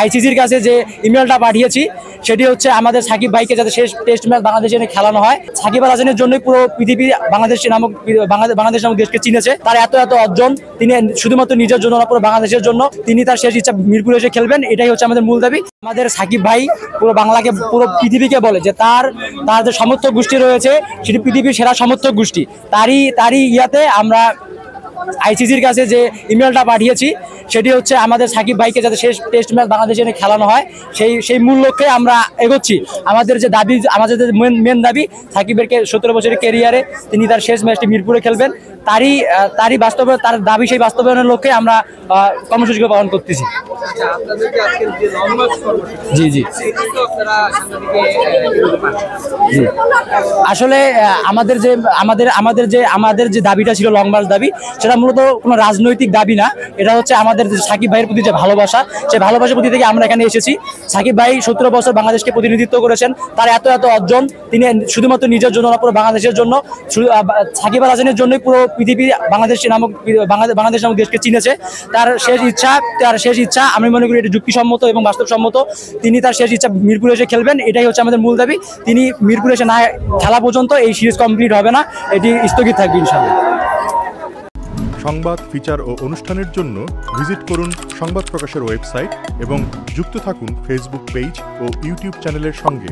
আইসিসির কাছে যে ইমেলটা পাঠিয়েছি সেটি হচ্ছে আমাদের সাকিব ভাইকে যাতে শেষ টেস্ট ম্যাচ বাংলাদেশে খেলানো হয়। সাকিব আল হাসানের জন্যই পুরো পৃথিবী বাংলাদেশ নামক দেশকে চিনেছে। তার এত অর্জন, তিনি শুধুমাত্র নিজের জন্য না, পুরো বাংলাদেশের জন্য তিনি তার শেষ ইচ্ছা মিরপুরে এসে খেলবেন, এটাই হচ্ছে আমাদের মূল দাবি। আমাদের সাকিব ভাই পুরো বাংলাকে, পুরো পৃথিবীকে বলে যে তার যে সমর্থক গোষ্ঠী রয়েছে সেটি পৃথিবীর সেরা সমর্থক গোষ্ঠী। তারই ইয়াতে আমরা আইসিসির কাছে যে ইমেলটা পাঠিয়েছি সেটি হচ্ছে আমাদের সাকিব ভাইকে যাতে শেষ টেস্ট ম্যাচ বাংলাদেশে খেলানো হয়, সেই মূল লক্ষ্যে আমরা এগোচ্ছি। আমাদের যে দাবি, আমাদের যে মেন দাবি, সাকিবের 17 বছরের ক্যারিয়ারে তিনি তার শেষ ম্যাচটি মিরপুরে খেলবেন, তারই বাস্তবায়ন, তার দাবি সেই বাস্তবায়নের লক্ষ্যে আমরা কর্মসূচিগুলো পালন করতেছি। জি জি জি আসলে আমাদের যে দাবিটা ছিল লং মার্চ দাবি, সেটা মূলত কোনো রাজনৈতিক দাবি না। এটা হচ্ছে আমাদের সাকিব ভাইয়ের প্রতি যে ভালোবাসা, সেই ভালোবাসার প্রতি থেকে আমরা এখানে এসেছি। সাকিব ভাই 17 বছর বাংলাদেশকে প্রতিনিধিত্ব করেছেন, তার এত অর্জন, তিনি শুধুমাত্র নিজের জন্য না, পুরো বাংলাদেশের জন্য, সাকিব আল হাসানের জন্যই পুরো পৃথিবী বাংলাদেশ নামক দেশকে চিনেছে। তার শেষ ইচ্ছা আমি মনে করি এটা যুক্তিসম্মত এবং বাস্তবসম্মত। তিনি তার শেষ ইচ্ছা মিরপুরে এসে খেলবেন, এটাই হচ্ছে আমাদের মূল দাবি। তিনি মিরপুরে এসে না খেলা পর্যন্ত এই সিরিজ কমপ্লিট হবে না, এটি স্থগিত থাকবে ইনশাআল্লাহ। সংবাদ, ফিচার ও অনুষ্ঠানের জন্য ভিজিট করুন সংবাদ প্রকাশের ওয়েবসাইট এবং যুক্ত থাকুন ফেসবুক পেজ ও ইউটিউব চ্যানেলের সঙ্গে।